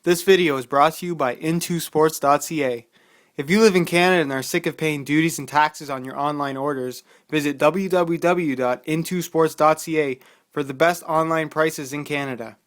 This video is brought to you by intosports.ca. If you live in Canada and are sick of paying duties and taxes on your online orders, visit www.intosports.ca for the best online prices in Canada.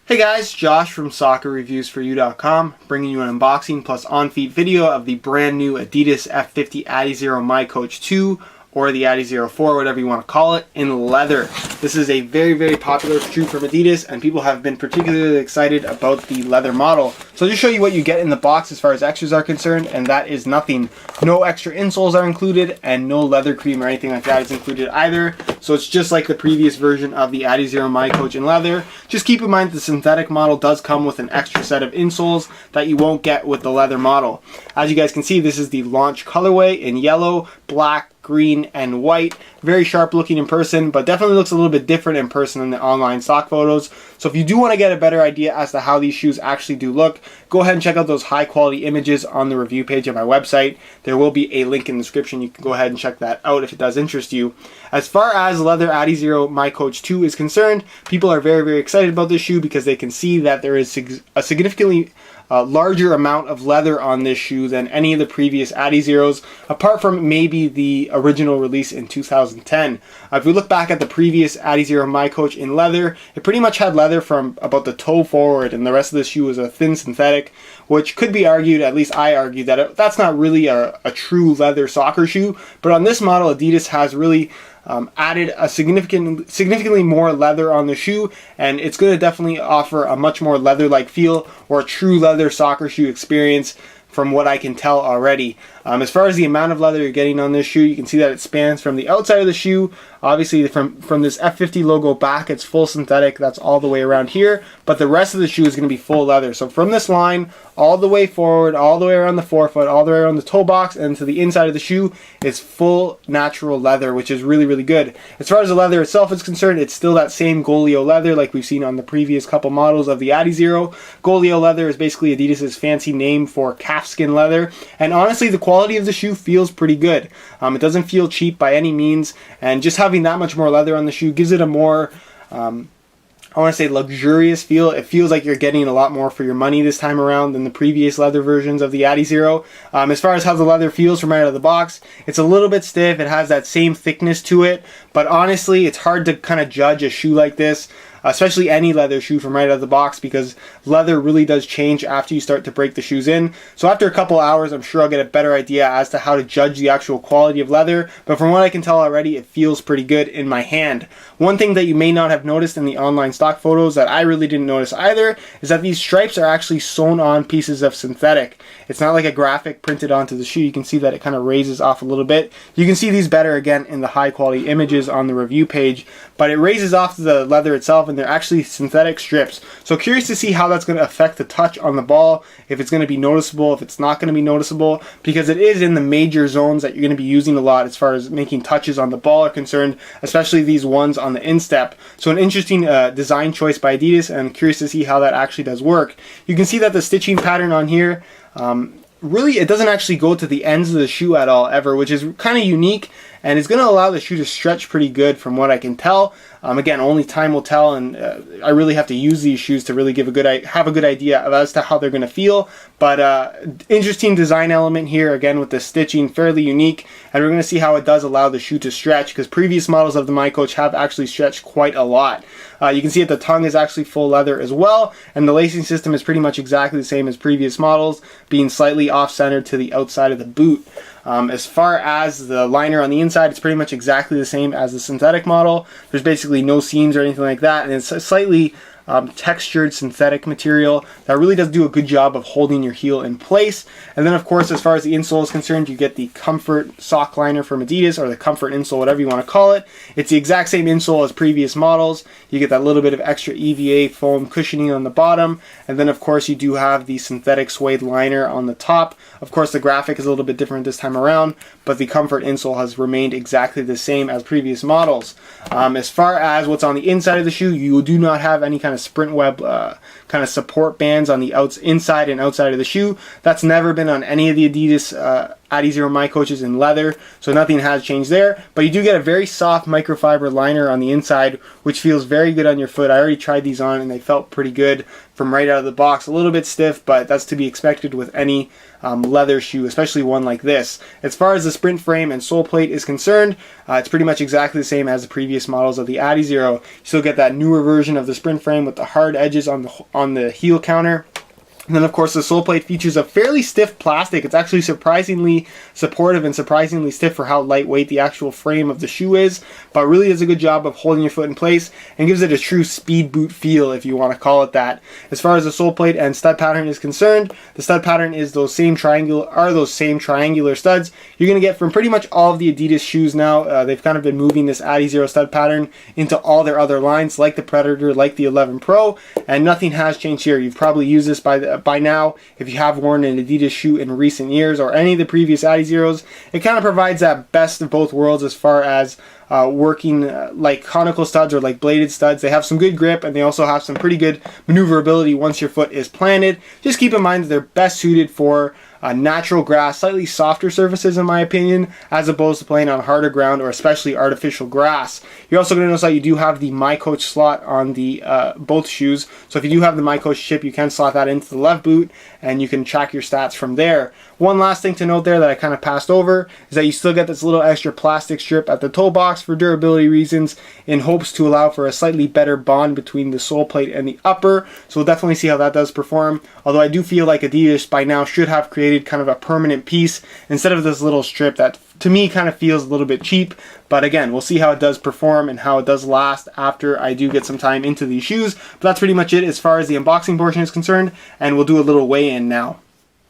Hey guys, Josh from SoccerReviewsForYou.com, bringing you an unboxing plus on-feet video of the brand new Adidas F50 adizero miCoach 2, or the adizero 4, whatever you want to call it, in leather. This is a very popular shoe from Adidas, and people have been particularly excited about the leather model. So I'll just show you what you get in the box as far as extras are concerned, and that is nothing. No extra insoles are included, and no leather cream or anything like that is included either. So it's just like the previous version of the adizero miCoach in leather. Just keep in mind the synthetic model does come with an extra set of insoles that you won't get with the leather model. As you guys can see, this is the launch colorway in yellow, black, green, and white. Very sharp looking in person, but definitely looks a little bit different in person than the online stock photos. So if you do want to get a better idea as to how these shoes actually do look, go ahead and check out those high quality images on the review page of my website. There will be a link in the description. You can go ahead and check that out if it does interest you. As far as leather adizero miCoach 2 is concerned, people are very excited about this shoe because they can see that there is a significantly larger amount of leather on this shoe than any of the previous adizeros, apart from maybe the original release in 2010. If we look back at the previous adizero miCoach in leather, it pretty much had leather from about the toe forward, and the rest of the shoe was a thin synthetic, which could be argued, at least I argue, that that's not really a true leather soccer shoe. But on this model, Adidas has really added a significantly more leather on the shoe, and it's going to definitely offer a much more leather-like feel, or a true leather soccer shoe experience from what I can tell already. As far as the amount of leather you're getting on this shoe, you can see that it spans from the outside of the shoe, obviously from this F50 logo back, it's full synthetic, that's all the way around here, but the rest of the shoe is going to be full leather. So from this line, all the way forward, all the way around the forefoot, all the way around the toe box, and to the inside of the shoe is full natural leather, which is really good. As far as the leather itself is concerned, it's still that same Goleo leather like we've seen on the previous couple models of the adizero. Goleo leather is basically Adidas's fancy name for calfskin leather, and honestly the quality of the shoe feels pretty good. It doesn't feel cheap by any means, and just having that much more leather on the shoe gives it a more I want to say luxurious feel. It feels like you're getting a lot more for your money this time around than the previous leather versions of the adizero. As far as how the leather feels from right out of the box, it's a little bit stiff. It has that same thickness to it, but honestly it's hard to kind of judge a shoe like this, especially any leather shoe from right out of the box, because leather really does change after you start to break the shoes in. So after a couple hours, I'm sure I'll get a better idea as to how to judge the actual quality of leather, but from what I can tell already, it feels pretty good in my hand. One thing that you may not have noticed in the online stock photos that I really didn't notice either is that these stripes are actually sewn on pieces of synthetic. It's not like a graphic printed onto the shoe. You can see that it kind of raises off a little bit. You can see these better again in the high quality images on the review page, but it raises off the leather itself, and they're actually synthetic strips. So curious to see how that's going to affect the touch on the ball, if it's going to be noticeable, if it's not going to be noticeable, because it is in the major zones that you're going to be using a lot as far as making touches on the ball are concerned, especially these ones on the instep. So an interesting design choice by Adidas, and I'm curious to see how that actually does work. You can see that the stitching pattern on here, really it doesn't actually go to the ends of the shoe at all ever, which is kind of unique, and it's going to allow the shoe to stretch pretty good from what I can tell. Again, only time will tell, and I really have to use these shoes to really have a good idea as to how they're going to feel. But interesting design element here, again with the stitching, fairly unique, and we're going to see how it does allow the shoe to stretch, because previous models of the miCoach have actually stretched quite a lot. You can see that the tongue is actually full leather as well, and the lacing system is pretty much exactly the same as previous models, being slightly off-centered to the outside of the boot. As far as the liner on the inside, it's pretty much exactly the same as the synthetic model. There's basically no seams or anything like that, and it's a slightly textured synthetic material that really does do a good job of holding your heel in place. And then of course, as far as the insole is concerned, you get the Comfort sock liner from Adidas, or the Comfort insole, whatever you want to call it. It's the exact same insole as previous models. You get that little bit of extra EVA foam cushioning on the bottom, and then of course you do have the synthetic suede liner on the top. Of course the graphic is a little bit different this time around, but the Comfort insole has remained exactly the same as previous models. As far as what's on the inside of the shoe, you do not have any kind of sprint web kind of support bands on the inside and outside of the shoe. That's never been on any of the Adidas Adizero miCoaches in leather, so nothing has changed there. But you do get a very soft microfiber liner on the inside, which feels very good on your foot. I already tried these on and they felt pretty good from right out of the box. A little bit stiff, but that's to be expected with any leather shoe, especially one like this. As far as the sprint frame and sole plate is concerned, it's pretty much exactly the same as the previous models of the Adizero. You still get that newer version of the sprint frame with the hard edges on the heel counter. And then of course the sole plate features a fairly stiff plastic. It's actually surprisingly supportive and surprisingly stiff for how lightweight the actual frame of the shoe is, but really does a good job of holding your foot in place and gives it a true speed boot feel, if you want to call it that. As far as the sole plate and stud pattern is concerned, the stud pattern is those same triangular studs you're going to get from pretty much all of the Adidas shoes now. They've kind of been moving this Adizero stud pattern into all their other lines, like the Predator, like the 11 Pro, and nothing has changed here. You've probably used this by now if you have worn an Adidas shoe in recent years or any of the previous Adizeros. It kind of provides that best of both worlds as far as working like conical studs or like bladed studs. They have some good grip and they also have some pretty good maneuverability once your foot is planted. Just keep in mind that they're best suited for natural grass, slightly softer surfaces in my opinion, as opposed to playing on harder ground or especially artificial grass. You're also going to notice that you do have the miCoach slot on the both shoes. So if you do have the miCoach chip, you can slot that into the left boot and you can track your stats from there. One last thing to note there that I kind of passed over is that you still get this little extra plastic strip at the toe box for durability reasons, in hopes to allow for a slightly better bond between the sole plate and the upper. So we'll definitely see how that does perform. Although I do feel like Adidas by now should have created kind of a permanent piece instead of this little strip that to me kind of feels a little bit cheap. But again, we'll see how it does perform and how it does last after I do get some time into these shoes. But that's pretty much it as far as the unboxing portion is concerned, and we'll do a little weigh-in now.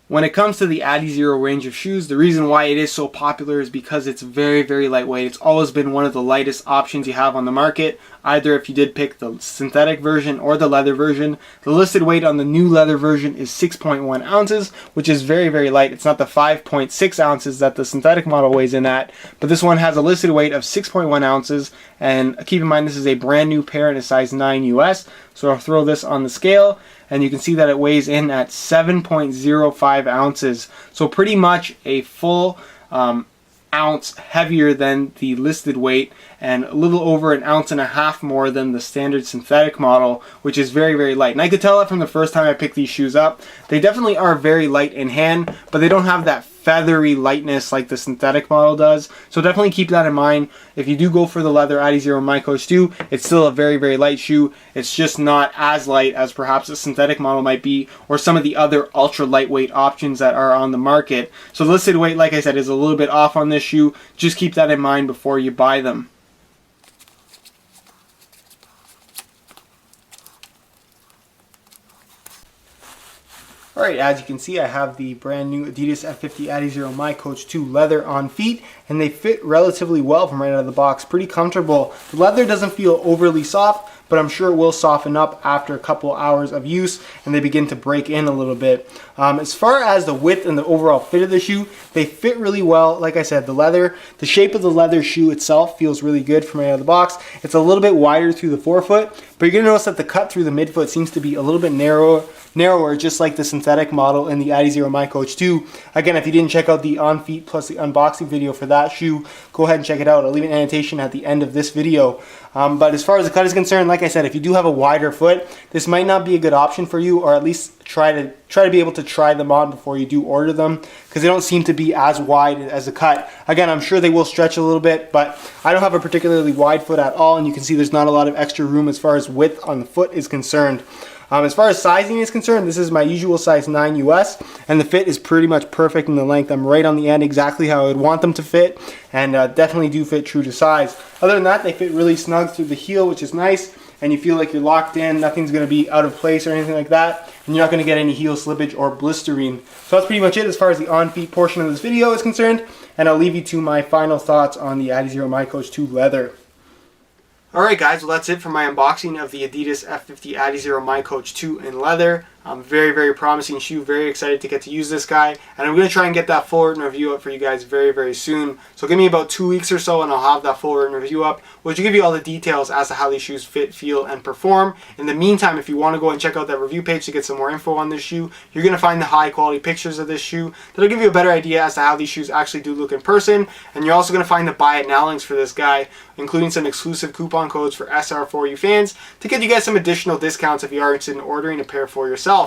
When it comes to the Adizero range of shoes, the reason why it is so popular is because it's very, very lightweight. It's always been one of the lightest options you have on the market, either if you did pick the synthetic version or the leather version. The listed weight on the new leather version is 6.1 ounces, which is very, very light. It's not the 5.6 ounces that the synthetic model weighs in at, but this one has a listed weight of 6.1 ounces, and keep in mind this is a brand new pair in a size 9 US, so I'll throw this on the scale, and you can see that it weighs in at 7.05 ounces. So pretty much a full ounce heavier than the listed weight, and a little over an ounce and a half more than the standard synthetic model, which is very, very light. And I could tell that from the first time I picked these shoes up. They definitely are very light in hand, but they don't have that feathery lightness like the synthetic model does. So definitely keep that in mind. If you do go for the leather Adizero miCoach 2, it's still a very, very light shoe. It's just not as light as perhaps the synthetic model might be, or some of the other ultra lightweight options that are on the market. So the listed weight, like I said, is a little bit off on this shoe. Just keep that in mind before you buy them. Alright, as you can see, I have the brand new Adidas F50 Adizero miCoach 2 leather on feet, and they fit relatively well from right out of the box. Pretty comfortable. The leather doesn't feel overly soft, but I'm sure it will soften up after a couple hours of use and they begin to break in a little bit. As far as the width and the overall fit of the shoe, they fit really well. Like I said, the shape of the leather shoe itself feels really good from right out of the box. It's a little bit wider through the forefoot, but you're going to notice that the cut through the midfoot seems to be a little bit narrower, just like the synthetic model in the Adizero miCoach 2. Again, if you didn't check out the on feet plus the unboxing video for that shoe, go ahead and check it out. I'll leave an annotation at the end of this video. But as far as the cut is concerned, like I said, if you do have a wider foot, this might not be a good option for you, or at least try to be able to try them on before you do order them, because they don't seem to be as wide as the cut. Again, I'm sure they will stretch a little bit, but I don't have a particularly wide foot at all, and you can see there's not a lot of extra room as far as width on the foot is concerned. As far as sizing is concerned, this is my usual size 9 US, and the fit is pretty much perfect in the length. I'm right on the end exactly how I would want them to fit, and definitely do fit true to size. Other than that, they fit really snug through the heel, which is nice, and you feel like you're locked in. Nothing's going to be out of place or anything like that, and you're not going to get any heel slippage or blistering. So that's pretty much it as far as the on-feet portion of this video is concerned, and I'll leave you to my final thoughts on the Adizero miCoach 2 leather. Alright guys, well that's it for my unboxing of the Adidas F50 Adizero miCoach 2 in leather. Very, very promising shoe. Very excited to get to use this guy. And I'm going to try and get that full written review up for you guys very, very soon. So give me about 2 weeks or so and I'll have that full written review up, which will give you all the details as to how these shoes fit, feel, and perform. In the meantime, if you want to go and check out that review page to get some more info on this shoe, you're going to find the high quality pictures of this shoe. That'll give you a better idea as to how these shoes actually do look in person. And you're also going to find the buy it now links for this guy, including some exclusive coupon codes for SR4U fans to get you guys some additional discounts if you are interested in ordering a pair for yourself.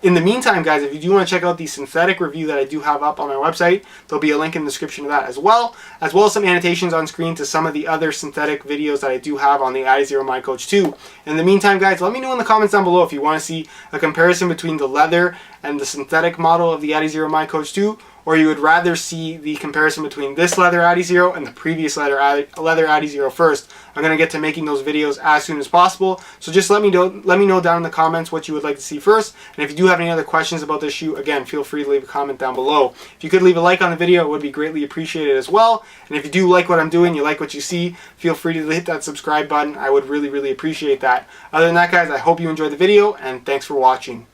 In the meantime, guys, if you do want to check out the synthetic review that I do have up on my website, there'll be a link in the description to that as well as some annotations on screen to some of the other synthetic videos that I do have on the adizero miCoach 2. In the meantime, guys, let me know in the comments down below if you want to see a comparison between the leather and the synthetic model of the adizero miCoach 2, or you would rather see the comparison between this leather adizero and the previous leather adizero first. I'm going to get to making those videos as soon as possible, so just let me know down in the comments what you would like to see first. And if you do have any other questions about this shoe, again, feel free to leave a comment down below. If you could leave a like on the video, it would be greatly appreciated as well. And if you do like what I'm doing, you like what you see, feel free to hit that subscribe button. I would really, really appreciate that. Other than that, guys, I hope you enjoyed the video, and thanks for watching.